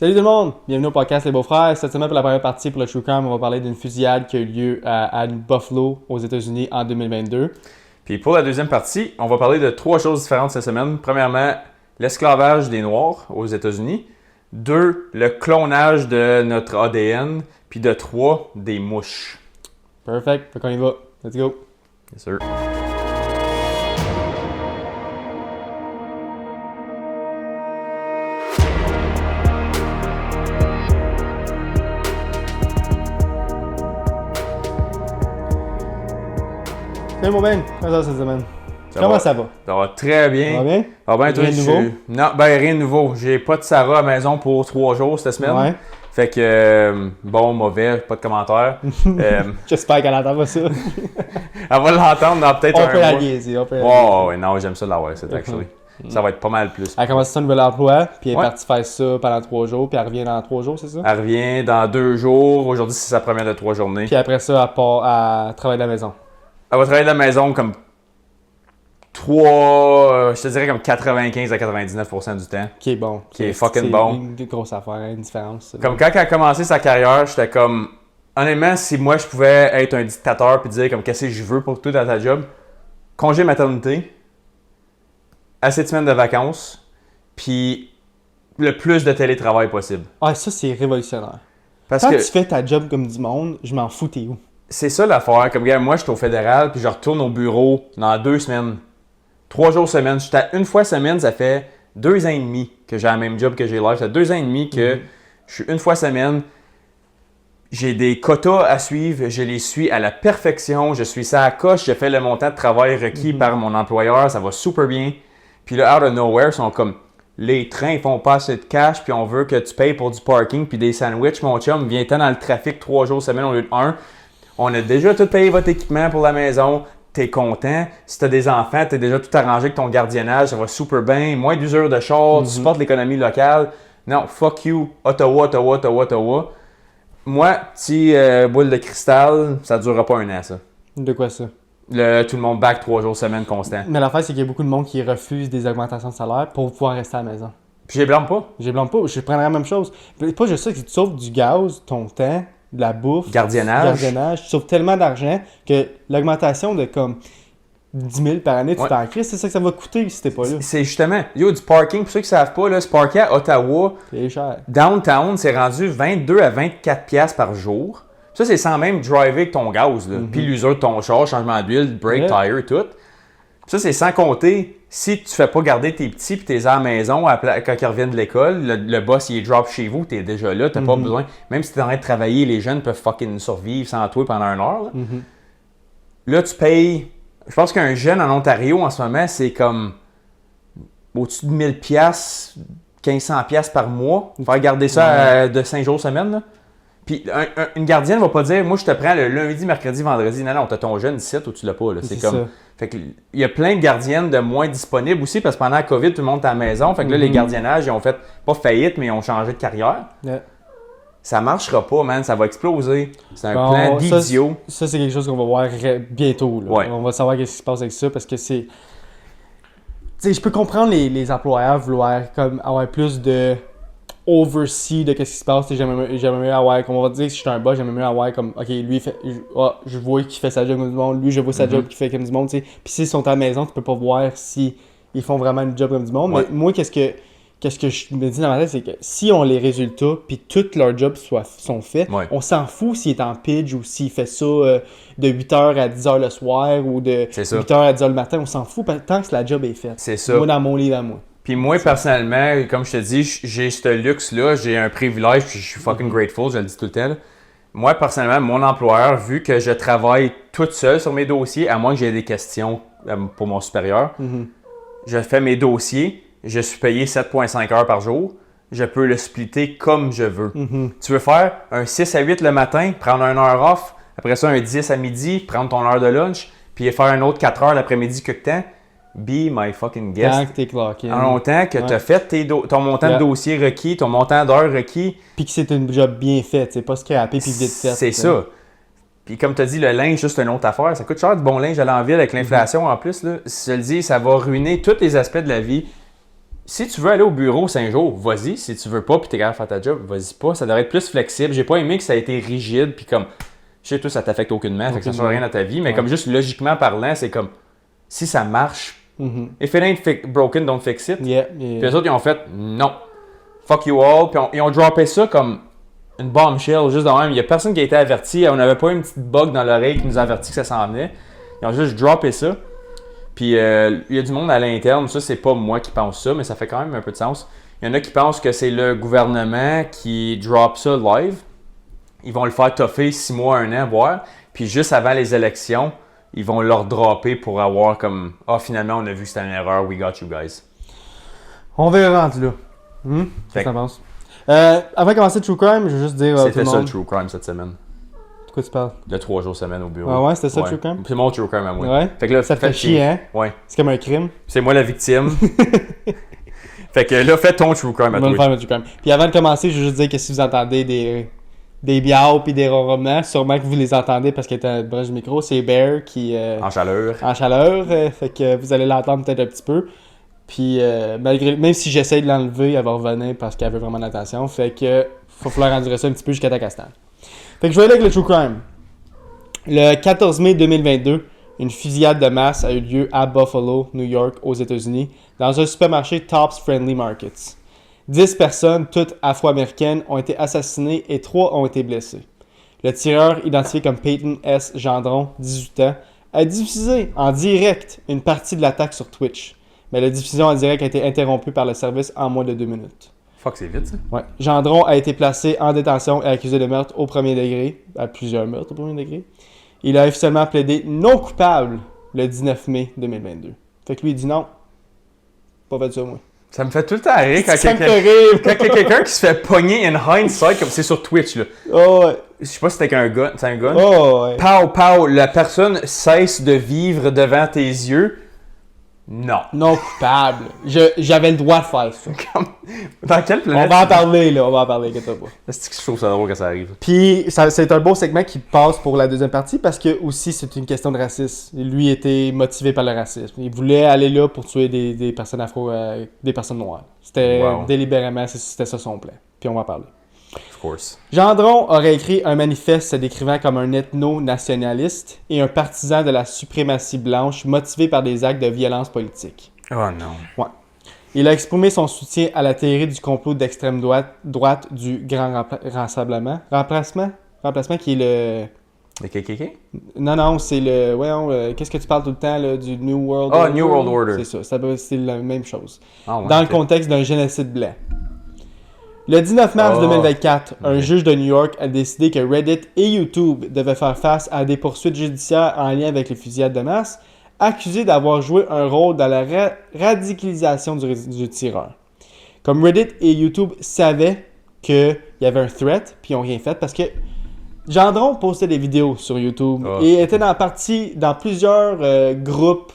Salut tout le monde! Bienvenue au podcast Les Beaux-Frères. Cette semaine, pour la première partie pour le TrueCrime, on va parler d'une fusillade qui a eu lieu à Buffalo, aux États-Unis, en 2022. Puis pour la deuxième partie, on va parler de 3 choses différentes cette semaine. Premièrement, l'esclavage des Noirs aux États-Unis. 2, le clonage de notre ADN. Puis de 3, des mouches. Perfect, fait qu'on y va. Let's go! Bien sûr. Salut mon Ben, comment ça va cette semaine? Comment ça va? Ça va très bien. Ça va bien? Ça va bien, toi, Rien de nouveau? Non, ben rien de nouveau. J'ai pas de Sarah à la maison pour 3 jours cette semaine. Ouais. Fait que, bon, mauvais, pas de commentaires. J'espère qu'elle entend pas ça. Elle va l'entendre dans peut-être On un peut la mois. liaiser, on peut la liaiser. Ouais, non, j'aime ça de l'avoir, c'est actually. Ça va être pas mal plus. Elle a commencé son nouvel emploi, puis elle est Ouais. partie faire ça pendant 3 jours, puis elle revient dans 3 jours, c'est ça? Elle revient dans 2 jours. Aujourd'hui, c'est sa première de 3 journées. Puis après ça, elle part à travailler de la maison. Elle va travailler de la maison comme 3, je te dirais comme 95 à 99% du temps. Qui est bon. Qui est fucking bon. C'est une grosse affaire, hein, une différence. Ça. Comme quand elle a commencé sa carrière, j'étais comme, honnêtement, si moi je pouvais être un dictateur puis dire comme qu'est-ce que je veux pour toi dans ta job, congé maternité, assez de semaines de vacances, puis le plus de télétravail possible. Ah, ça, c'est révolutionnaire. Parce Quand que tu fais ta job comme du monde, je m'en fous, t'es où? c'est ça l'affaire. Comme, regarde, moi, je suis au fédéral, puis je retourne au bureau dans 2 semaines. 3 jours semaine. J'étais à une fois semaine, ça fait 2 ans et demi que j'ai la même job que j'ai live. Ça fait 2 ans et demi que je suis une fois semaine. J'ai des quotas à suivre, je les suis à la perfection. Je suis ça à coche, je fais le montant de travail requis par mon employeur, ça va super bien. Puis là, out of nowhere, ils sont comme, les trains font pas assez de cash, puis on veut que tu payes pour du parking, puis des sandwichs, mon chum, viens-t'en dans le trafic 3 jours semaine au lieu de 1. On a déjà tout payé votre équipement pour la maison. T'es content. Si t'as des enfants, t'es déjà tout arrangé avec ton gardiennage, ça va super bien. Moins d'usure de char, tu supportes l'économie locale. Non, fuck you. Ottawa, Ottawa, Ottawa, Ottawa. Moi, petit boule de cristal, ça durera pas 1 an, ça. De quoi ça? Tout le monde back 3 jours semaine constant. Mais l'affaire, c'est qu'il y a beaucoup de monde qui refuse des augmentations de salaire pour pouvoir rester à la maison. Puis je les blâme pas. Je les blâme pas, je prendrais la même chose. Pas juste ça, que tu sauves du gaz, ton temps, de la bouffe, Gardiennage. tu sauves tellement d'argent que l'augmentation de comme 10 000 par année, tu Ouais. t'en cries, c'est ça que ça va coûter si t'es pas là. C'est justement, yo, du parking, pour ceux qui savent pas, là, se parker à Ottawa, C'est cher. downtown, c'est rendu 22 à 24 piastres par jour. Ça, c'est sans même driver avec ton gaz, là. Puis l'usure de ton char, changement d'huile, brake, Yeah. tire, tout. Ça, c'est sans compter si tu fais pas garder tes petits puis t'es à la maison quand ils reviennent de l'école, le boss, il est drop chez vous, t'es déjà là, t'as pas besoin. Même si t'es en train de travailler, les jeunes peuvent fucking survivre sans toi pendant 1 heure. Là, tu payes... Je pense qu'un jeune en Ontario, en ce moment, c'est comme au-dessus de 1000 piastres, 1500 piastres par mois. Faire garder ça de 5 jours semaine, là. Puis une gardienne va pas dire, moi je te prends le lundi, mercredi, vendredi. Non, non, t'as ton jeune ici ou tu l'as pas. Là. C'est comme. ça. Fait que il y a plein de gardiennes de moins disponibles aussi parce que pendant la COVID, tout le monde est à la maison. Fait que là, les gardiennages, ils ont fait pas faillite, mais ils ont changé de carrière. Yeah. Ça marchera pas, man. Ça va exploser. C'est un Bon, plan d'idiot. Ça, c'est quelque chose qu'on va voir bientôt. Là. Ouais. On va savoir qu'est-ce qui se passe avec ça parce que c'est. Tu sais, je peux comprendre les employeurs vouloir comme avoir plus de oversee de qu'est-ce qui se passe. Tu sais, j'aimerais mieux avoir, comme on va dire, si je suis un boss, j'aimerais mieux avoir comme, ok, lui, je vois qu'il fait sa job comme du monde, lui, je vois sa job qu'il fait comme du monde, tu sais. Puis s'ils sont à la maison, tu peux pas voir si ils font vraiment une job comme du monde. Ouais. Mais moi, qu'est-ce que je me dis dans ma tête, c'est que si on les résultats, puis tous leurs jobs sont faits, Ouais. on s'en fout s'il est en pidge ou s'il fait ça de 8h à 10h le soir ou de C'est ça. 8h à 10h le matin, on s'en fout tant que la job est faite. C'est ça. Moi, dans mon livre à moi. Puis moi, personnellement, comme je te dis, j'ai ce luxe-là, j'ai un privilège, puis je suis fucking grateful, je le dis tout le temps. Là. Moi, personnellement, mon employeur, vu que je travaille toute seule sur mes dossiers, à moins que j'ai des questions pour mon supérieur, je fais mes dossiers, je suis payé 7,5 heures par jour, je peux le splitter comme je veux. Tu veux faire un 6 à 8 le matin, prendre 1 heure off, après ça un 10 à midi, prendre ton heure de lunch, puis faire un autre 4 heures l'après-midi quelque temps. Be my fucking guest. Tant que t'es clocké. En longtemps que tu as fait ton montant de dossier requis, ton montant d'heures requis. Puis que c'est une job bien faite, c'est pas scrappé puis vite fait. C'est ça. Puis comme tu as dit, le linge, juste une autre affaire. Ça coûte cher du bon linge à l'envie avec l'inflation en plus. Là. Je te le dis, ça va ruiner tous les aspects de la vie si tu veux aller au bureau 5 jours, vas-y. Si tu veux pas puis t'es capable de faire ta job, vas-y pas. Ça devrait être plus flexible. J'ai pas aimé que ça ait été rigide puis comme, je sais, toi, ça t'affecte aucunement, fait que ça change rien dans ta vie, mais comme juste logiquement parlant, c'est comme, si ça marche, if it ain't broken, don't fix it. Yeah. Puis les autres, ils ont fait, non. Fuck you all. Puis ils ont droppé ça comme une bombshell, juste de même. Il y a personne qui a été averti. On n'avait pas une petite bug dans l'oreille qui nous a averti que ça s'en venait. Ils ont juste droppé ça. Puis il y a du monde à l'interne. Ça, c'est pas moi qui pense ça, mais ça fait quand même un peu de sens. Il y en a qui pensent que c'est le gouvernement qui drop ça live. Ils vont le faire toffer 6 mois, 1 an, voire. Puis juste avant les élections, ils vont leur dropper pour avoir comme « Ah, finalement, on a vu que c'était une erreur. We got you guys. » On verra rendu là. Qu'est-ce que t'en penses? Avant de commencer True Crime, je veux juste dire. C'était ça le True Crime cette semaine. De quoi tu parles? De 3 jours semaine au bureau. Ah ouais, c'était ça le True Crime? C'est mon True Crime à moi. Ouais. Fait que là, Ça te fait chier, hein? Ouais. C'est comme un crime. C'est moi la victime. Fait que là, fais ton True Crime à On va le toi. faire le True Crime. Puis avant de commencer, je veux juste dire que si vous entendez des biaux puis des ronronnements, sûrement que vous les entendez parce qu'il était à proche du micro. C'est Bear qui. En chaleur. En chaleur. Fait que vous allez l'entendre peut-être un petit peu. Puis même si j'essaie de l'enlever, elle va revenir parce qu'elle veut vraiment l'attention. Fait que faut falloir endurer ça un petit peu jusqu'à ta castane. Fait que je vais aller avec le True Crime. Le 14 mai 2022, une fusillade de masse a eu lieu à Buffalo, New York, aux États-Unis, dans un supermarché Tops Friendly Markets. 10 personnes, toutes afro-américaines, ont été assassinées et 3 ont été blessées. Le tireur, identifié comme Peyton S. Gendron, 18 ans, a diffusé en direct une partie de l'attaque sur Twitch. Mais la diffusion en direct a été interrompue par le service en moins de 2 minutes. Fuck, c'est vite ça. Ouais. Gendron a été placé en détention et accusé de meurtre au premier degré, à plusieurs meurtres au premier degré. Il a officiellement plaidé non coupable le 19 mai 2022. Fait que lui, il dit non. Pas fait ça, moi. Ça me fait tout le temps rire quand Ça me quelqu'un fait rire. quand il y a quelqu'un qui se fait pogner in hindsight, comme c'est sur Twitch, là. Oh, ouais. Je sais pas si c'était avec un gun. C'est un gun? Oh, ouais. Pow, pow, la personne cesse de vivre devant tes yeux. Non. Non coupable. J'avais le droit de faire ça. Dans quelle On planète? va en parler, là. On va en parler, inquiète-toi pas. C'est que je trouve ça drôle quand ça arrive. Puis, c'est un beau segment qui passe pour la deuxième partie parce que aussi c'est une question de racisme. Lui était motivé par le racisme. Il voulait aller là pour tuer des personnes des personnes noires. C'était délibérément, c'était ça son plan. Puis on va en parler. Of course. Gendron aurait écrit un manifeste se décrivant comme un ethno-nationaliste et un partisan de la suprématie blanche motivé par des actes de violence politique. Oh non. Ouais. Il a exprimé son soutien à la théorie du complot d'extrême droite du Grand Remplacement qui est le... Le KKK? Non, c'est le... qu'est-ce que tu parles tout le temps, là, du New World Order? New World Order. C'est ça, c'est la même chose. Oh, ouais, dans le contexte d'un génocide blanc. Le 19 mars 2024, un juge de New York a décidé que Reddit et YouTube devaient faire face à des poursuites judiciaires en lien avec les fusillades de masse, accusés d'avoir joué un rôle dans la radicalisation du tireur. Comme Reddit et YouTube savaient qu'il y avait un threat, puis ils n'ont rien fait parce que Gendron postait des vidéos sur YouTube et était dans plusieurs groupes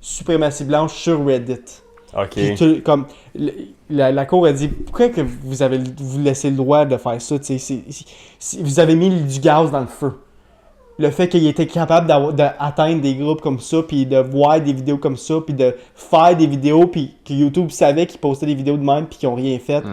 suprématie blanche sur Reddit. OK. Puis comme la cour a dit pourquoi que vous laissez le droit de faire ça, vous avez mis du gaz dans le feu. Le fait qu'il était capable d'atteindre des groupes comme ça, puis de voir des vidéos comme ça, puis de faire des vidéos, puis que YouTube savait qu'il postait des vidéos de même, puis qu'ils n'ont rien fait,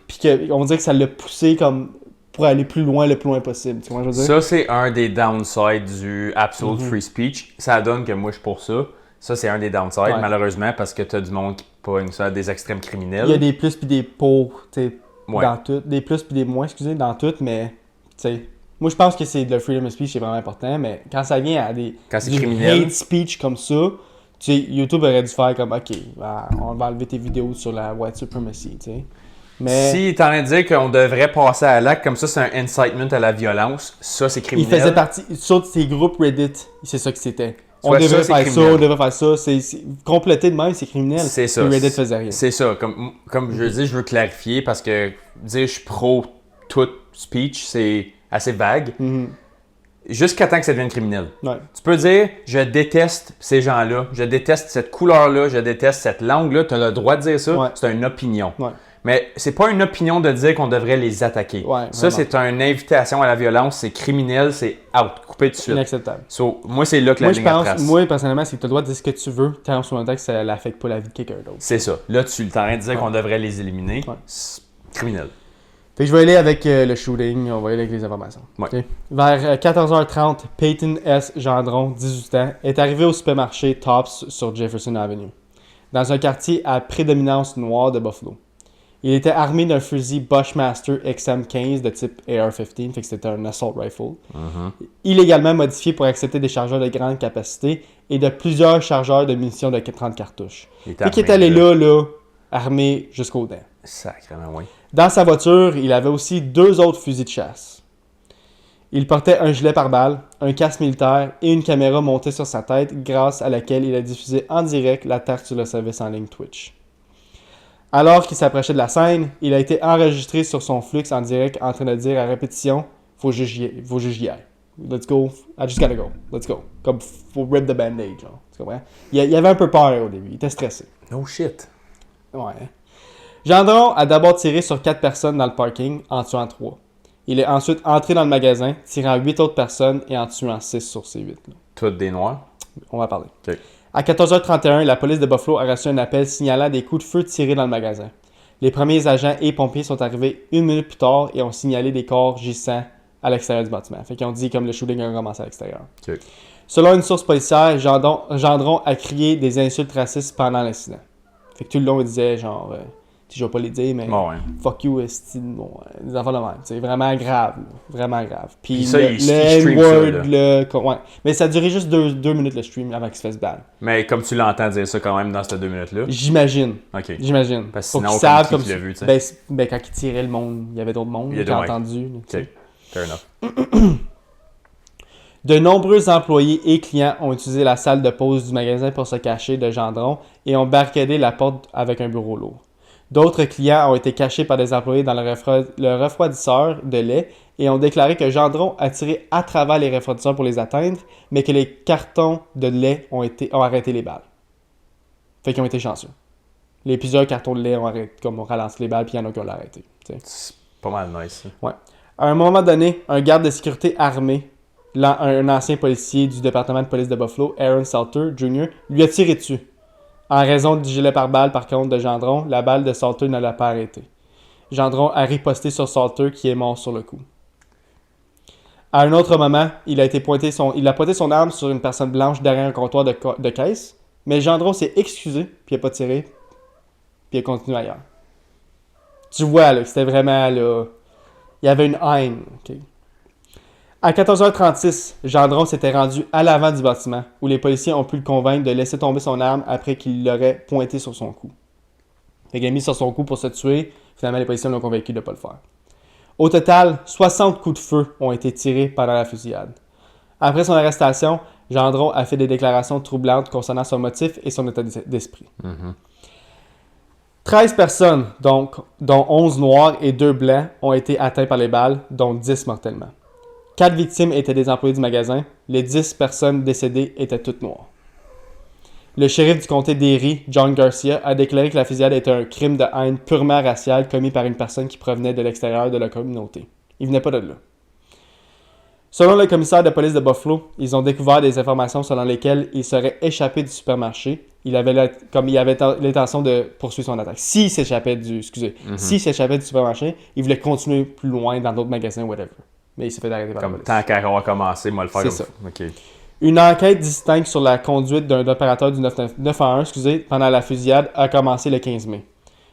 puis qu'on dirait que ça l'a poussé comme pour aller plus loin, le plus loin possible. Tu vois ce que je veux dire? Ça, c'est un des downsides du absolute free speech. Ça donne que moi, je suis pour ça. Ça, c'est un des downsides, malheureusement, parce que tu as du monde qui pogne ça, des extrêmes criminels. Il y a des plus puis des pour, tu sais, Ouais. dans tout. Des plus puis des moins, excusez, dans tout, mais, tu sais, moi, je pense que c'est le freedom of speech, c'est vraiment important, mais quand ça vient à du criminel, hate speech comme ça, tu sais, YouTube aurait dû faire comme, OK, on va enlever tes vidéos sur la white supremacy, tu sais. Mais si t'es en train de dire qu'on devrait passer à l'acte, comme ça, c'est un incitement à la violence, ça, c'est il criminel. faisait partie, sur ces groupes Reddit, c'est ça que c'était. On Ouais, devrait ça, faire c'est ça, on devrait faire ça. C'est complété de même, c'est criminel. C'est ça. Et Reddit faisait rien. C'est ça. Comme je dis, je veux clarifier parce que dire je suis pro tout speech, c'est assez vague. Jusqu'à temps que ça devienne criminel. Ouais. Tu peux dire je déteste ces gens-là, je déteste cette couleur-là, je déteste cette langue-là. Tu as le droit de dire ça. Ouais. C'est une opinion. Ouais. Mais c'est pas une opinion de dire qu'on devrait les attaquer. Ouais, ça, vraiment. c'est une invitation à la violence, c'est criminel, c'est out, coupé tout de suite. Inacceptable. So, moi, c'est là que la Moi, je ligne à pense, trace. moi, personnellement, c'est que tu as le droit de dire ce que tu veux, tant sur le temps que ça n'affecte pas la vie de quelqu'un d'autre. C'est ça. Là, tu es en train de dire Ouais. qu'on devrait les éliminer. Ouais. C'est criminel. Fait que je vais aller avec le shooting, on va y aller avec les informations. Ouais. Ok. Vers 14h30, Peyton S. Gendron, 18 ans, est arrivé au supermarché Tops sur Jefferson Avenue, dans un quartier à prédominance noire de Buffalo. Il était armé d'un fusil Bushmaster XM15 de type AR-15, fait que c'était un assault rifle, illégalement modifié pour accepter des chargeurs de grande capacité et de plusieurs chargeurs de munitions de 30 cartouches. Fait qu'il est allé là, armé jusqu'aux dents. Sacrément, oui. Dans sa voiture, il avait aussi 2 autres fusils de chasse. Il portait un gilet pare-balles, un casque militaire et une caméra montée sur sa tête grâce à laquelle il a diffusé en direct l'attaque sur le service en ligne Twitch. Alors qu'il s'approchait de la scène, il a été enregistré sur son flux en direct en train de dire à répétition « Faut juste y aller. Let's go. I just gotta go. Let's go. » Comme « Faut rip the band-aid. » Tu comprends? Il avait un peu peur au début. Il était stressé. No shit. Ouais. Gendron a d'abord tiré sur 4 personnes dans le parking, en tuant 3. Il est ensuite entré dans le magasin, tirant 8 autres personnes et en tuant 6 sur ces 8. Là. Toutes des noirs. On va parler. OK. À 14h31, la police de Buffalo a reçu un appel signalant des coups de feu tirés dans le magasin. Les premiers agents et pompiers sont arrivés 1 minute plus tard et ont signalé des corps gissants à l'extérieur du bâtiment. Fait qu'ils ont dit comme le shooting a commencé à l'extérieur. OK. Selon une source policière, Gendron a crié des insultes racistes pendant l'incident. Fait que tout le long, il disait genre... je vais pas les dire, mais Bon, ouais. fuck you, esti, bon, des enfants de même. C'est vraiment grave, là. Vraiment grave. Puis ça, il stream N-word, ouais. Mais ça a duré juste 2 minutes le stream avant qu'il se fasse ban. Mais comme tu l'entends dire ça quand même dans ces 2 minutes-là. J'imagine. OK. J'imagine. Parce que Faut sinon, qu'ils savent comme comme qui l'a vu, tu sais. ben, quand il tirait le monde, il y avait d'autres mondes Il y a qui ont ouais. entendu. tu sais. OK. Fair enough. De nombreux employés et clients ont utilisé la salle de pause du magasin pour se cacher de Gendron et ont barricadé la porte avec un bureau lourd. D'autres clients ont été cachés par des employés dans le refroidisseur de lait et ont déclaré que Gendron a tiré à travers les refroidisseurs pour les atteindre, mais que les cartons de lait ont arrêté les balles. Fait qu'ils ont été chanceux. Les plusieurs cartons de lait ont ralenti les balles, puis il y en a qui ont arrêté. C'est pas mal nice. Ça. Ouais. À un moment donné, un garde de sécurité armé, un ancien policier du département de police de Buffalo, Aaron Salter Jr., lui a tiré dessus. En raison du gilet pare-balles, par contre, de Gendron, la balle de Salter ne l'a pas arrêté. Gendron a riposté sur Salter, qui est mort sur le coup. À un autre moment, il a pointé son arme sur une personne blanche derrière un comptoir de caisse, mais Gendron s'est excusé, puis il n'a pas tiré, puis il a continué ailleurs. Tu vois, là, que c'était vraiment, là... Il y avait une haine, OK? À 14h36, Gendron s'était rendu à l'avant du bâtiment, où les policiers ont pu le convaincre de laisser tomber son arme après qu'il l'aurait pointé sur son cou. Il a mis sur son cou pour se tuer. Finalement, les policiers l'ont convaincu de ne pas le faire. Au total, 60 coups de feu ont été tirés pendant la fusillade. Après son arrestation, Gendron a fait des déclarations troublantes concernant son motif et son état d'esprit. 13 personnes, donc, dont 11 noirs et 2 blancs, ont été atteints par les balles, dont 10 mortellement. 4 victimes étaient des employés du magasin. Les 10 personnes décédées étaient toutes noires. Le shérif du comté d'Erie, John Garcia, a déclaré que la fusillade était un crime de haine purement racial commis par une personne qui provenait de l'extérieur de la communauté. Il venait pas de là. Selon le commissaire de police de Buffalo, ils ont découvert des informations selon lesquelles il serait échappé du supermarché. Il avait l'intention de poursuivre son attaque. S'il s'échappait du supermarché, il voulait continuer plus loin dans d'autres magasins, whatever. Mais il s'est fait arrêter par la Comme police. tant qu'on va commencer, moi le faire. C'est comme... ça. OK. Une enquête distincte sur la conduite d'un opérateur du 911 pendant la fusillade a commencé le 15 mai.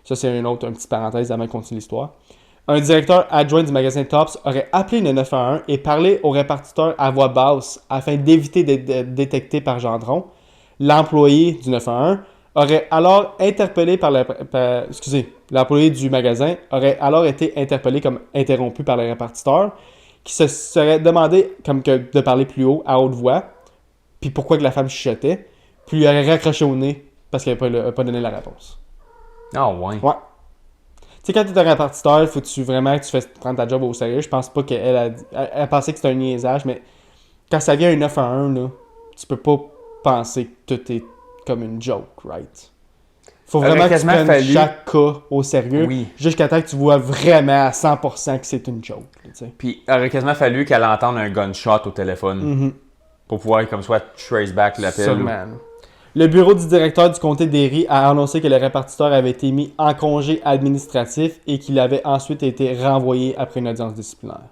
Ça, c'est une petite parenthèse avant de continuer l'histoire. Un directeur adjoint du magasin Tops aurait appelé le 911 et parlé au répartiteur à voix basse afin d'éviter d'être détecté par Gendron. L'employé du 911 aurait alors interpellé l'employé du magasin aurait alors été interpellé comme interrompu par le répartiteur qui se serait demandé de parler plus haut, à haute voix, puis pourquoi que la femme chuchotait, puis lui aurait raccroché au nez parce qu'elle n'a pas donné la réponse. Ah ouais. Ouais. Tu sais, quand tu es un répartiteur, il faut que tu fasses prendre ta job au sérieux. Je pense pas qu'elle elle pensait que c'était un niaisage, mais quand ça vient un 9 à 1, là, tu peux pas penser que tout est comme une joke, right? Faut vraiment que tu prennes fallu... chaque cas au sérieux, oui. jusqu'à temps que tu vois vraiment à 100% que c'est une joke. T'sais. Puis il aurait quasiment fallu qu'elle entende un gunshot au téléphone pour pouvoir comme soit trace back l'appel. Sûrement. Le bureau du directeur du comté d'Erie a annoncé que le répartiteur avait été mis en congé administratif et qu'il avait ensuite été renvoyé après une audience disciplinaire.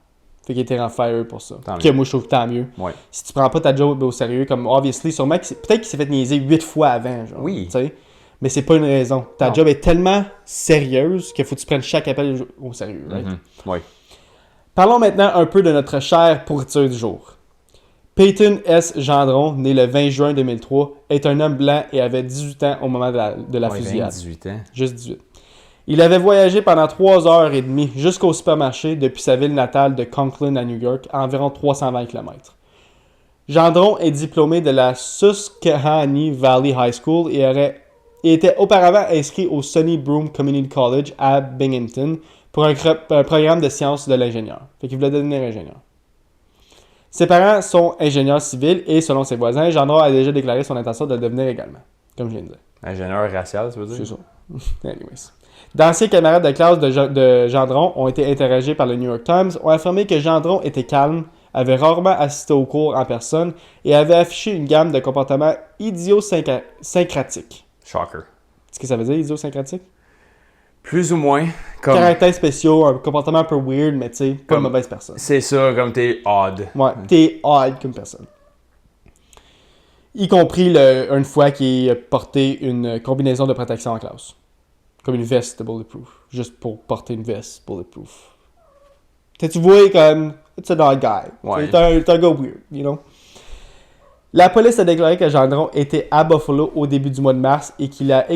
Fait qu'il était en fire pour ça. Que moi, je trouve que tant mieux. Ouais. Si tu prends pas ta job au sérieux, comme obviously, sûrement que peut-être qu'il s'est fait niaiser 8 fois avant. Genre, oui. T'sais. Mais c'est pas une raison. Ta job est tellement sérieuse qu'il faut que tu prennes chaque appel au sérieux. Right? Oui. Parlons maintenant un peu de notre chère pourriture du jour. Peyton S. Gendron, né le 20 juin 2003, est un homme blanc et avait 18 ans au moment de la fusillade. 18 ans. Juste 18. Il avait voyagé pendant 3h30 jusqu'au supermarché depuis sa ville natale de Conklin à New York, à environ 320 km. Gendron est diplômé de la Susquehanna Valley High School et était auparavant inscrit au Sonny Broom Community College à Binghamton pour un programme de sciences de l'ingénieur. Fait qu'il voulait devenir ingénieur. Ses parents sont ingénieurs civils et, selon ses voisins, Gendron a déjà déclaré son intention de le devenir également, comme je viens de dire. Ingénieur racial, tu veux dire? C'est ça. Anyways. D'anciens camarades de classe de Gendron ont été interrogés par le New York Times, ont affirmé que Gendron était calme, avait rarement assisté aux cours en personne et avait affiché une gamme de comportements idiosyncratiques. Shocker. Qu'est-ce que ça veut dire, idiosyncratique? Plus ou moins. Comme... Caractères spéciaux, un comportement un peu weird, mais tu sais, pas une mauvaise personne. C'est ça, comme t'es odd. Ouais, t'es odd comme personne. Y compris une fois qu'il a porté une combinaison de protection en classe. Comme une veste bulletproof. Juste pour porter une veste bulletproof. Tu vois comme, it's a dog guy. Ouais. C'est un gars weird, you know. La police a déclaré que Gendron était à Buffalo au début du mois de mars et qu'il était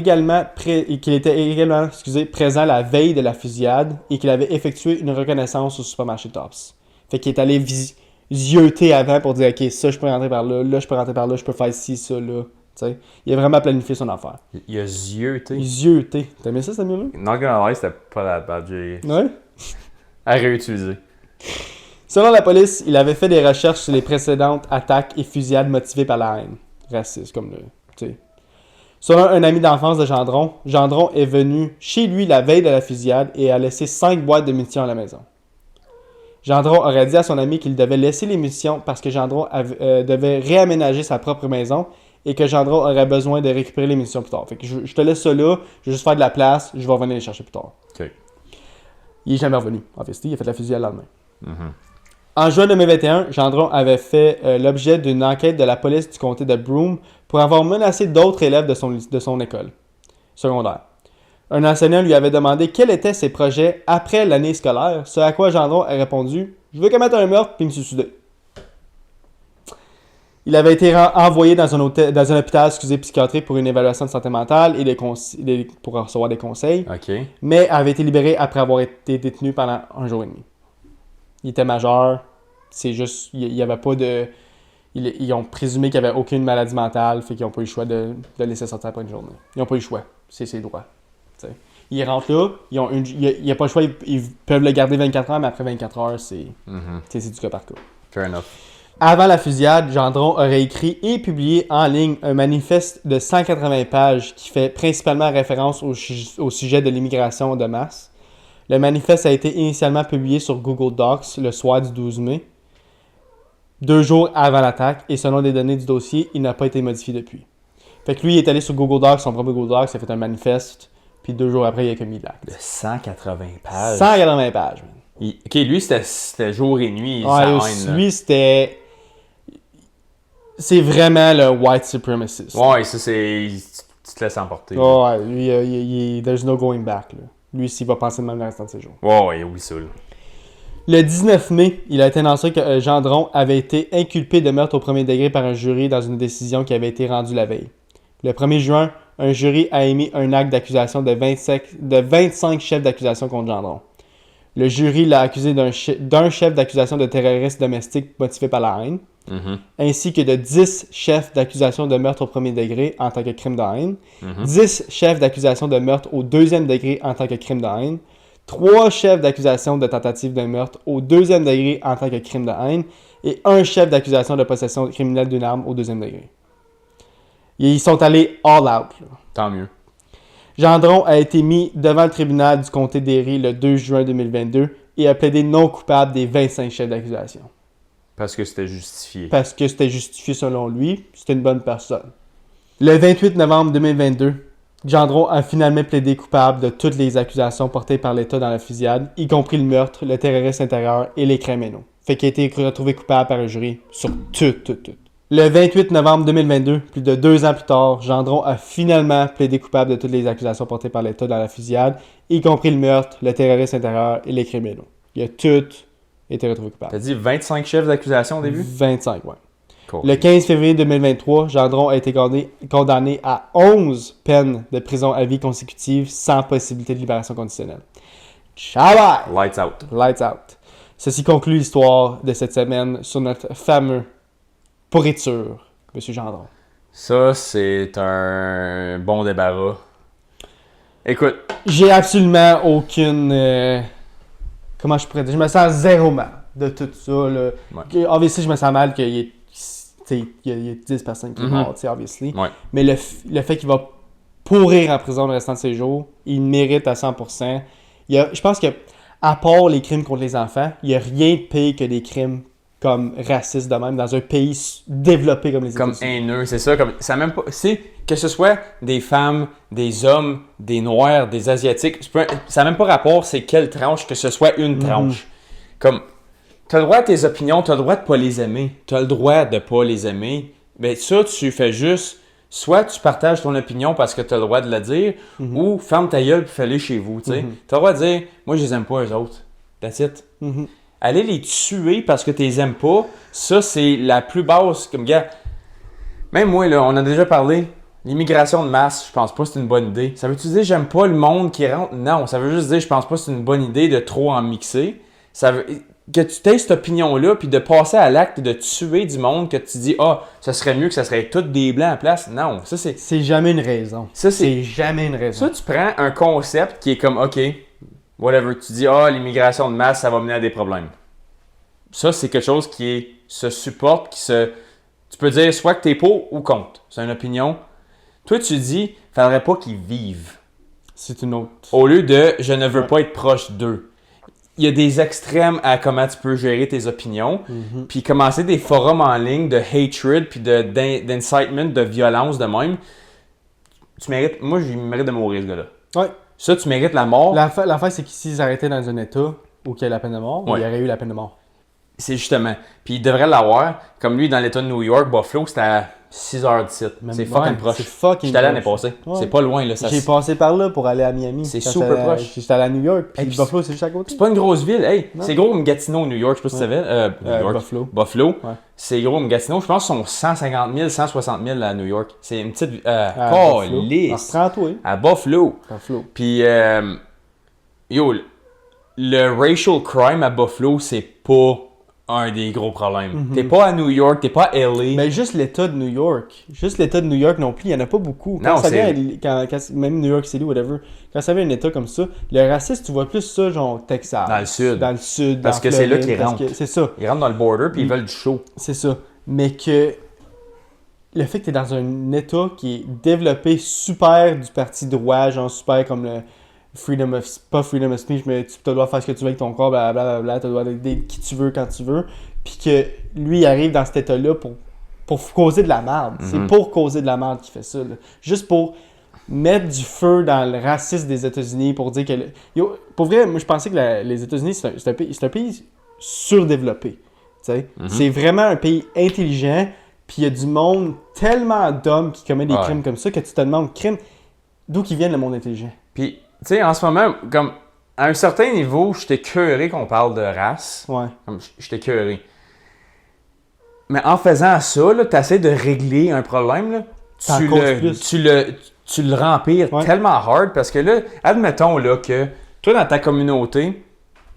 également présent la veille de la fusillade et qu'il avait effectué une reconnaissance au supermarché Tops. Fait qu'il est allé zioter avant pour dire « Ok, ça, je peux rentrer par là, là, je peux rentrer par là, je peux faire ci, ça, là. » T'sais, il a vraiment planifié son affaire. Il a zioté. Zioté. T'as aimé ça, cette mieux-là? Not gonna lie, c'était pas la bad. Ouais? À réutiliser. Selon la police, il avait fait des recherches sur les précédentes attaques et fusillades motivées par la haine. Raciste, comme le... T'sais. Selon un ami d'enfance de Gendron, Gendron est venu chez lui la veille de la fusillade et a laissé 5 boîtes de munitions à la maison. Gendron aurait dit à son ami qu'il devait laisser les munitions parce que Gendron devait réaménager sa propre maison et que Gendron aurait besoin de récupérer les munitions plus tard. Fait que je te laisse ça là, je vais juste faire de la place, je vais revenir les chercher plus tard. OK. Il est jamais revenu, en fait. Il a fait la fusillade le lendemain. En juin 2021, Gendron avait fait l'objet d'une enquête de la police du comté de Broome pour avoir menacé d'autres élèves de son école secondaire. Un enseignant lui avait demandé quels étaient ses projets après l'année scolaire, ce à quoi Gendron a répondu « Je veux commettre un meurtre puis me suicider ». Il avait été envoyé dans un hôpital psychiatrique pour une évaluation de santé mentale et pour recevoir des conseils, mais avait été libéré après avoir été détenu pendant 1 jour et demi. Il était majeur, c'est juste, il y avait pas de... Ils ont présumé qu'il n'y avait aucune maladie mentale, fait qu'ils n'ont pas eu le choix de le laisser sortir après une journée. Ils n'ont pas eu le choix, c'est ses droits. T'sais. Ils rentrent là, il n'y a pas le choix, ils peuvent le garder 24 heures, mais après 24 heures, c'est du cas par cas. Fair enough. Avant la fusillade, Gendron aurait écrit et publié en ligne un manifeste de 180 pages qui fait principalement référence au sujet de l'immigration de masse. Le manifeste a été initialement publié sur Google Docs le soir du 12 mai, 2 jours avant l'attaque, et selon les données du dossier, il n'a pas été modifié depuis. Fait que lui, il est allé sur Google Docs, son propre Google Docs, il a fait un manifeste, puis 2 jours après, il a commis l'acte. De 180 pages. 180 pages, man. Ok, lui, c'était jour et nuit. Lui, c'était... C'est vraiment le white supremacist. Ouais, ça, c'est... Tu te laisses emporter. Ouais, lui, there's no going back, là. Lui, s'il va penser de même le restant de ses jours. Ouais, oui, ça, là. Le 19 mai, il a été annoncé que Gendron avait été inculpé de meurtre au premier degré par un jury dans une décision qui avait été rendue la veille. Le 1er juin, un jury a émis un acte d'accusation de 25 chefs d'accusation contre Gendron. Le jury l'a accusé d'un chef d'accusation de terrorisme domestique motivé par la haine, ainsi que de 10 chefs d'accusation de meurtre au premier degré en tant que crime de haine, 10 chefs d'accusation de meurtre au deuxième degré en tant que crime de haine, 3 chefs d'accusation de tentative de meurtre au deuxième degré en tant que crime de haine et 1 chef d'accusation de possession criminelle d'une arme au deuxième degré. Ils sont allés all out. Là. Tant mieux. Gendron a été mis devant le tribunal du comté d'Erie le 2 juin 2022 et a plaidé non coupable des 25 chefs d'accusation. Parce que c'était justifié. Parce que c'était justifié selon lui, c'était une bonne personne. Le 28 novembre 2022, Gendron a finalement plaidé coupable de toutes les accusations portées par l'État dans la fusillade, y compris le meurtre, le terrorisme intérieur et les crimes haineux. Fait qu'il a été retrouvé coupable par un jury sur tout. Le 28 novembre 2022, plus de 2 ans plus tard, Gendron a finalement plaidé coupable de toutes les accusations portées par l'État dans la fusillade, y compris le meurtre, le terrorisme intérieur et les crimes haineux. Il a tout été retrouvé coupable. T'as dit 25 chefs d'accusation au début? 25, ouais. Cool. Le 15 février 2023, Gendron a été condamné à 11 peines de prison à vie consécutive sans possibilité de libération conditionnelle. Ciao! Lights out. Lights out. Ceci conclut l'histoire de cette semaine sur notre fameux pourriture, M. Gendron. Ça, c'est un bon débarras. Écoute. J'ai absolument aucune... comment je pourrais dire? Je me sens zéro mal de tout ça. Là. Ouais. Obviously, je me sens mal qu'il y ait, il y a 10 personnes qui sont mortes, obviously. Ouais. Mais le fait qu'il va pourrir en prison le restant de ses jours, il mérite à 100%. Je pense que, à part les crimes contre les enfants, il n'y a rien de pire que des crimes comme racistes de même dans un pays développé comme les États-Unis. Comme haineux, c'est ça. Comme, ça même pas, c'est que ce soit des femmes, des hommes, des noirs, des asiatiques, ça n'a même pas rapport c'est quelle tranche, que ce soit une tranche. Comme, t'as le droit à tes opinions, t'as le droit de pas les aimer. T'as le droit de pas les aimer. Mais ça, tu fais juste, soit tu partages ton opinion parce que t'as le droit de la dire, ou ferme ta gueule puis fais-les chez vous, tu sais. T'as le droit de dire, moi je les aime pas eux autres. That's it. Aller les tuer parce que tu les aimes pas, ça, c'est la plus basse. Comme, gars, même moi, là, on a déjà parlé, l'immigration de masse, je pense pas que c'est une bonne idée. Ça veut-tu dire j'aime pas le monde qui rentre? Non, ça veut juste dire je pense pas que c'est une bonne idée de trop en mixer. Ça veut... Que tu aies cette opinion-là, puis de passer à l'acte de tuer du monde, que tu dis, ça serait mieux que ça serait tous des blancs à place. Non, ça c'est... C'est jamais une raison. Ça, c'est jamais une raison. Ça, tu prends un concept qui est comme, OK, whatever, tu dis, l'immigration de masse, ça va mener à des problèmes. Ça, c'est quelque chose qui se supporte, tu peux dire soit que t'es pour ou contre. C'est une opinion. Toi, tu dis, faudrait pas qu'ils vivent. C'est une autre. Au lieu de, je ne veux pas être proche d'eux. Il y a des extrêmes à comment tu peux gérer tes opinions. Puis commencer des forums en ligne de hatred, puis d'incitement, de violence de même. Tu mérites, moi, je mérite de mourir, ce gars-là. Ouais. Ça, tu mérites la mort. L'affaire, c'est qu'ils arrêtaient dans un état où il y a la peine de mort, il y aurait eu la peine de mort. C'est justement. Puis il devrait l'avoir. Comme lui, dans l'État de New York, Buffalo, c'était à 6 heures d'ici. C'est fucking proche. C'est fucking J'étais allé l'année passée. Ouais. C'est pas loin, là. J'ai passé par là pour aller à Miami. C'est super proche. J'étais allé à New York, puis Hey, Buffalo, c'est juste à côté. C'est pas une grosse ville. Hey, c'est gros comme Gatineau, New York. Je sais pas si tu savais. New York. Buffalo. Ouais. C'est gros comme Gatineau. Je pense qu'ils sont 150 000, 160 000 à New York. C'est une petite... lisse. Prends-toi. À Buffalo. Puis, yo, le racial crime à Buffalo, c'est pas un des gros problèmes. T'es pas à New York, t'es pas à LA. Mais juste l'État de New York. Juste l'État de New York non plus, il y en a pas beaucoup. Non, même New York City, whatever. Quand ça vient un État comme ça, le racisme, tu vois plus ça, genre Texas. Dans le sud. Dans le sud. Parce que c'est là qu'ils rentrent. C'est ça. Ils rentrent dans le border puis ils veulent du show. C'est ça. Mais que le fait que tu es dans un État qui est développé super du parti droit, genre super comme le pas freedom of speech, mais tu dois faire ce que tu veux avec ton corps, blablabla, tu dois aider qui tu veux quand tu veux. Puis que lui, il arrive dans cet état-là pour causer de la merde. C'est pour causer de la merde qu'il fait ça. Là. Juste pour mettre du feu dans le racisme des États-Unis, pour dire que... pour vrai, moi, je pensais que les États-Unis, c'est un pays surdéveloppé. C'est vraiment un pays intelligent, puis il y a du monde, tellement d'hommes qui commettent des crimes comme ça, que tu te demandes, d'où qu'ils viennent le monde intelligent? Puis, tu sais, en ce moment, comme à un certain niveau, j'étais écœuré qu'on parle de race. Ouais. J'étais écœuré. Mais en faisant ça, tu essaies de régler un problème, là, tu le rempires tellement hard parce que là, admettons là, que toi, dans ta communauté,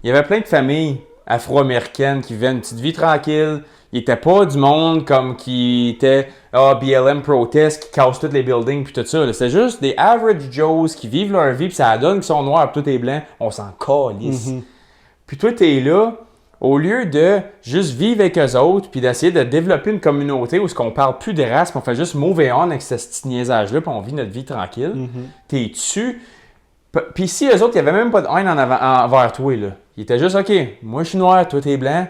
il y avait plein de familles afro-américaines qui vivaient une petite vie tranquille. Il n'était pas du monde comme qui était BLM protest, qui casse tous les buildings puis tout ça. C'était juste des average Joes qui vivent leur vie puis ça donne qu'ils sont noirs puis tout est blanc. On s'en calisse. Puis toi, t'es là au lieu de juste vivre avec eux autres puis d'essayer de développer une communauté où on parle plus des races, puis on fait juste move on avec ce petit niaisage-là, puis on vit notre vie tranquille, t'es dessus. Puis si eux autres, il n'y avait même pas de haine envers toi, là. Ils étaient juste, OK, moi je suis noir, toi t'es blanc,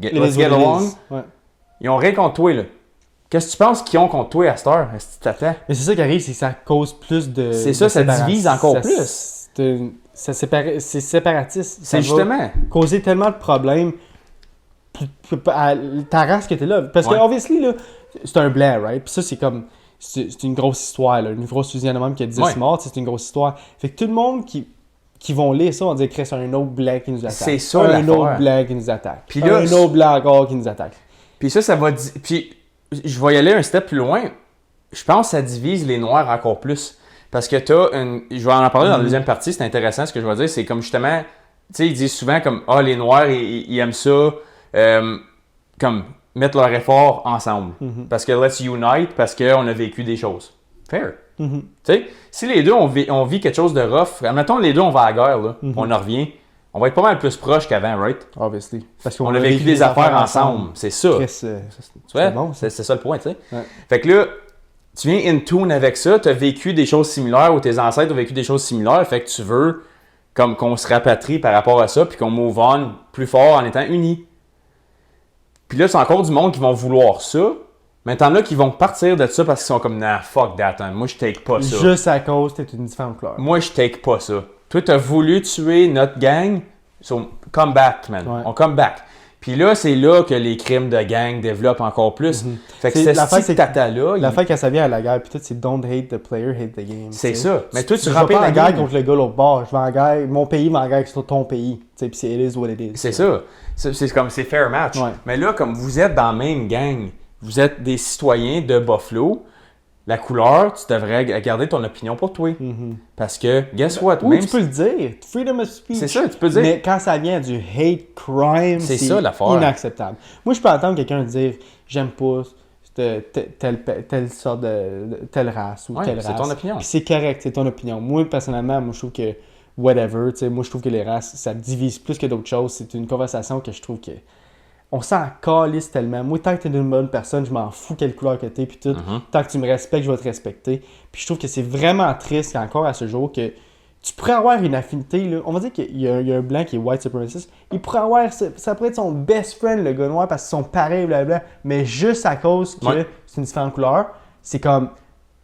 let's get along. Ouais. Ils ont rien contre toi, là. Qu'est-ce que tu penses qu'ils ont contre toi à cette heure? Est-ce que tu t'attends? Mais c'est ça qui arrive, c'est que ça cause plus de. C'est ça, ça divise encore plus. C'est séparatiste. C'est justement. Causer tellement de problèmes à ta race que t'es là. Parce que, obviously, là, c'est un blanc, right? Puis ça, c'est comme. C'est une grosse histoire, là. Une grosse usine de même qui a 10 morts, c'est une grosse histoire. Fait que tout le monde qui vont lire ça, on dirait que c'est un autre blanc qui nous attaque. C'est ça, un autre blanc qui nous attaque. Puis là, un autre blanc encore qui nous attaque. Puis ça va. Puis je vais y aller un step plus loin. Je pense que ça divise les Noirs encore plus. Parce que t'as une. Je vais en parler dans la deuxième partie, c'est intéressant ce que je vais dire. C'est comme justement. Tu sais, ils disent souvent comme les Noirs, ils aiment ça. Comme mettre leur effort ensemble. Parce que let's unite, parce qu'on a vécu des choses. Fair. Tu sais, si les deux, on vit quelque chose de rough, admettons les deux, on va à la guerre, là, on en revient. On va être pas mal plus proche qu'avant, right? Obviously. Parce qu'on a vécu des affaires ensemble. C'est ça. Tu vois? Bon, c'est ça le point, tu sais. Ouais. Fait que là, tu viens in tune avec ça, tu as vécu des choses similaires ou tes ancêtres ont vécu des choses similaires, fait que tu veux comme qu'on se rapatrie par rapport à ça puis qu'on move on plus fort en étant unis. Puis là, c'est encore du monde qui vont vouloir ça, mais t'en as qui vont partir de ça parce qu'ils sont comme « Nah, fuck that, hein. Moi je take pas ça. » Juste à cause t'es une différente couleur. Moi je take pas ça. Toi, t'as voulu tuer notre gang, so come back, man. Ouais. On come back. Puis là, c'est là que les crimes de gang développent encore plus. Fait que c'est ce tata-là. L'affaire quand ça vient à la guerre, puis tout, c'est don't hate the player, hate the game. C'est ça. Mais toi, tu remplis la guerre contre le gars l'autre bord. Je vais en guerre, mon pays va en guerre contre ton pays. Puis c'est it is what it is. C'est ça. C'est comme, c'est fair match. Ouais. Mais là, comme vous êtes dans la même gang, vous êtes des citoyens de Buffalo, la couleur, tu devrais garder ton opinion pour toi. Parce que, guess what? Oui, tu peux le dire. Freedom of speech. C'est ça, tu peux le dire. Mais quand ça vient du hate crime, c'est inacceptable. Moi, je peux entendre quelqu'un dire « J'aime pas telle sorte telle race ou telle race. » C'est ton opinion. Puis c'est correct, c'est ton opinion. Moi, personnellement, moi, je trouve que whatever, tu sais, moi, je trouve que les races, ça divise plus que d'autres choses. C'est une conversation que je trouve que on s'en calisse tellement. Moi, tant que t'es une bonne personne, je m'en fous quelle couleur que t'es, puis tout. Tant que tu me respectes, je vais te respecter. Puis je trouve que c'est vraiment triste encore à ce jour que tu pourrais avoir une affinité, là. On va dire qu'il y a un blanc qui est white supremacist. Il pourrait avoir, ça pourrait être son best friend, le gars noir, parce qu'ils sont pareils, blablabla. Mais juste à cause que c'est une différente couleur, c'est comme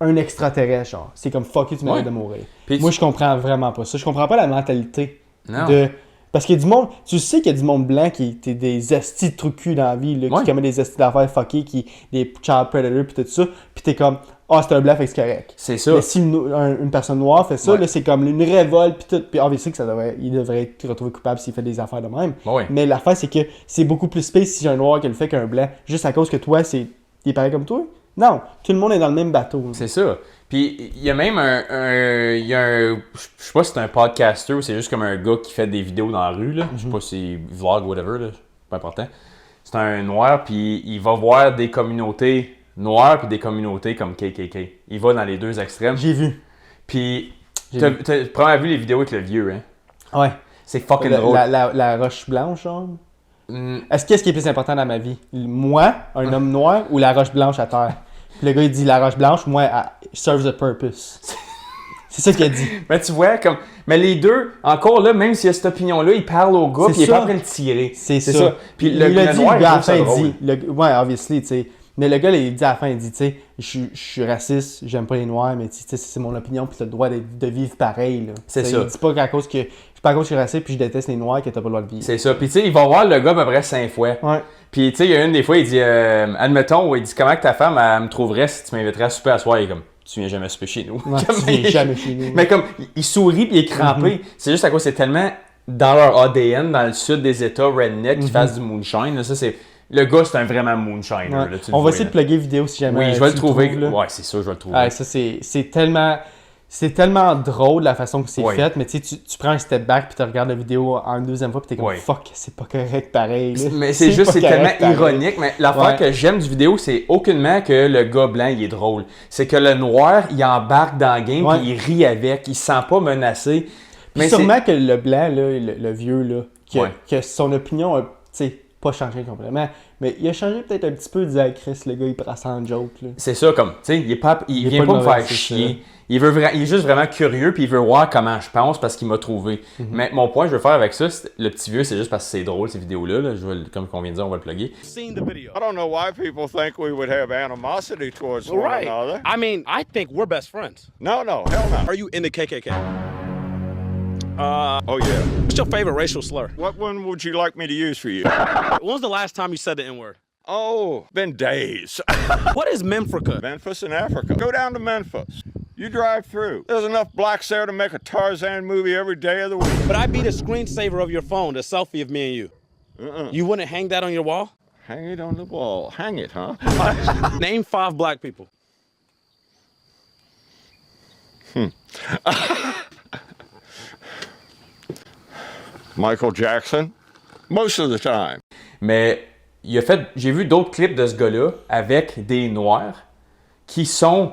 un extraterrestre, genre. C'est comme fuck you, tu mérites de mourir. Puis moi, je comprends vraiment pas ça. Je comprends pas la mentalité de. Parce qu'il y a du monde, tu sais qu'il y a du monde blanc qui est des estis de trous de cul dans la vie, là, qui commet des estis d'affaires fuckées, des child predators pis tout ça, pis t'es comme, c'est un blanc, fait que c'est correct. C'est ça. Mais si une personne noire fait ça, là, c'est comme une révolte pis tout, pis obviously que il devrait être retrouvé coupable s'il fait des affaires de même. Mais l'affaire, c'est que c'est beaucoup plus space si j'ai un noir qui le fait qu'un blanc, juste à cause que toi, il est pareil comme toi. Non, tout le monde est dans le même bateau. C'est ça. Puis il y a même je sais pas si c'est un podcaster ou c'est juste comme un gars qui fait des vidéos dans la rue, là. Je sais pas si c'est vlog ou whatever, là. Pas important. C'est un noir, puis il va voir des communautés noires puis des communautés comme KKK. Il va dans les deux extrêmes. J'ai vu. Puis t'as probablement vu les vidéos avec le vieux, hein? Ouais. C'est fucking drôle. La roche blanche, genre? Qu'est-ce qui est plus important dans ma vie? Moi, un homme noir, ou la roche blanche à terre? Puis le gars, il dit la roche blanche, moi, serves a purpose. C'est ça qu'il a dit. Mais tu vois, mais les deux, encore là, même s'il y a cette opinion-là, il parle au gars, puis il est pas en train de tirer. C'est ça. Puis le noir, le gars, à la fin, il dit. Ouais, obviously, tu sais. Mais le gars, il dit à la fin, il dit, tu sais, je suis raciste, j'aime pas les noirs, mais tu sais, c'est mon opinion, puis t'as le droit de vivre pareil, là. C'est ça. Il dit pas qu'à cause que. C'est pas à cause que je suis raciste, puis je déteste les noirs, que t'as pas le droit de vivre. C'est ça. Puis tu sais, il va voir le gars à peu près 5 fois. Ouais. Puis tu sais, il y a une des fois, il dit, admettons, il dit, comment que ta femme, elle me trouverait si tu m'inviterais à souper à soir? Il est comme, tu viens jamais souper chez nous. Ouais, tu viens jamais chez nous. Mais comme, il sourit puis il est crampé. C'est juste à cause c'est tellement dans leur ADN, dans le sud des États, redneck, qu'ils fassent du moonshine. Là, ça, c'est... Le gars, c'est un vraiment moonshiner. Ouais. Là, on va essayer de plugger vidéo si jamais. Oui, je vais le trouver. Ouais, c'est ça, je vais le trouver. Ça, c'est tellement... C'est tellement drôle la façon que c'est fait, mais tu prends un step back puis tu regardes la vidéo en une deuxième fois puis t'es comme fuck, c'est pas correct pareil. Là. Mais c'est juste, c'est tellement ironique. Mais l'affaire que j'aime du vidéo, c'est aucunement que le gars blanc il est drôle. C'est que le noir, il embarque dans le game puis il rit avec, il se sent pas menacé. Mais sûrement que le blanc, là, le vieux, là, que son opinion a sais, pas changé complètement, mais il a changé peut-être un petit peu, disait Chris, le gars, il prend ça en joke, là. C'est ça, comme, tu sais, il vient pas pas me mauvais, faire c'est chier. Il est juste vraiment curieux, puis il veut voir comment je pense parce qu'il m'a trouvé. Mais mon point que je veux faire avec ça, le petit vieux, c'est juste parce que c'est drôle, ces vidéos-là. Là. Comme on vient de dire, on va le plugger. Seen the video. I don't know why people think we would have animosity towards one Right. another. I mean, I think we're best friends. No, hell no. Are you in the KKK? Oh, yeah. What's your favorite racial slur? What one would you like me to use for you? When was the last time you said the N-word? Oh, been days. What is Memphrica? Memphis in Africa. Go down to Memphis. You drive through. There's enough blacks there to make a Tarzan movie every day of the week. But I'd be the screensaver of your phone, the selfie of me and you. You wouldn't hang that on your wall? Hang it on the wall. Hang it, huh? Name 5 black people. Michael Jackson. Most of the time. Mais j'ai vu d'autres clips de ce gars-là avec des Noirs qui sont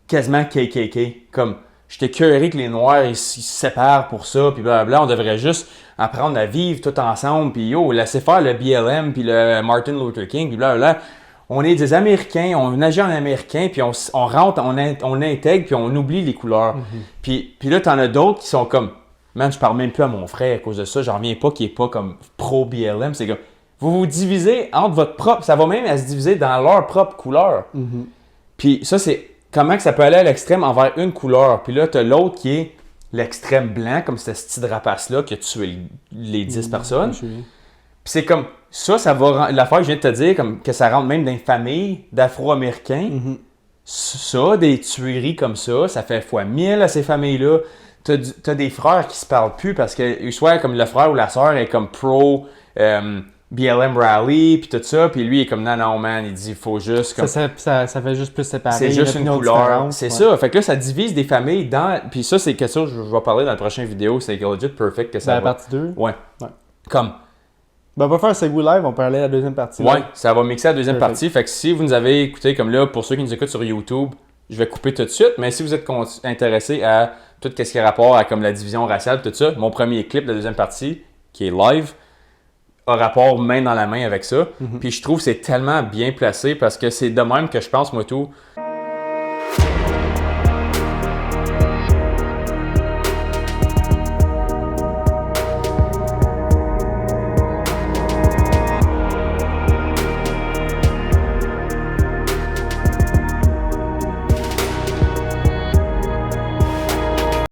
quasiment KKK. Comme, j'étais curieux que les Noirs, ils se séparent pour ça, puis blablabla. On devrait juste apprendre à vivre tout ensemble, puis laisser faire le BLM, puis le Martin Luther King, puis blablabla. On est des Américains, on agit en Américain, puis on rentre, on intègre, puis on oublie les couleurs. Puis là, t'en as d'autres qui sont comme, man, je parle même plus à mon frère à cause de ça, j'en reviens pas qu'il est pas comme pro-BLM, c'est comme, vous vous divisez entre votre propre, ça va même à se diviser dans leur propre couleur. Puis ça, c'est comment que ça peut aller à l'extrême envers une couleur. Puis là, t'as l'autre qui est l'extrême blanc, comme ce style rapace-là qui a tué les 10 personnes. Puis c'est comme, ça va, l'affaire que je viens de te dire, comme que ça rentre même dans les familles d'Afro-Américains. Ça, des tueries comme ça fait fois 1000 à ces familles-là. T'as des frères qui se parlent plus parce que soit comme le frère ou la sœur est comme pro BLM rally puis tout ça, puis lui il est comme non man, il dit il faut juste comme ça fait juste plus séparer. c'est juste une couleur, c'est ça. Fait que là ça divise des familles puis ça c'est quelque chose que je vais parler dans la prochaine vidéo, c'est Legit Perfect que ça la partie 2. Ouais. Comme ben, on va faire un segway live, on peut aller à la deuxième partie. Ouais, ça va mixer la deuxième partie. Fait que si vous nous avez écouté comme là, pour ceux qui nous écoutent sur YouTube, je vais couper tout de suite, mais si vous êtes intéressé à tout ce qui a rapport à comme la division raciale, tout ça, mon premier clip de la deuxième partie, qui est live, a rapport main dans la main avec ça. Puis je trouve que c'est tellement bien placé parce que c'est de même que je pense, moi tout.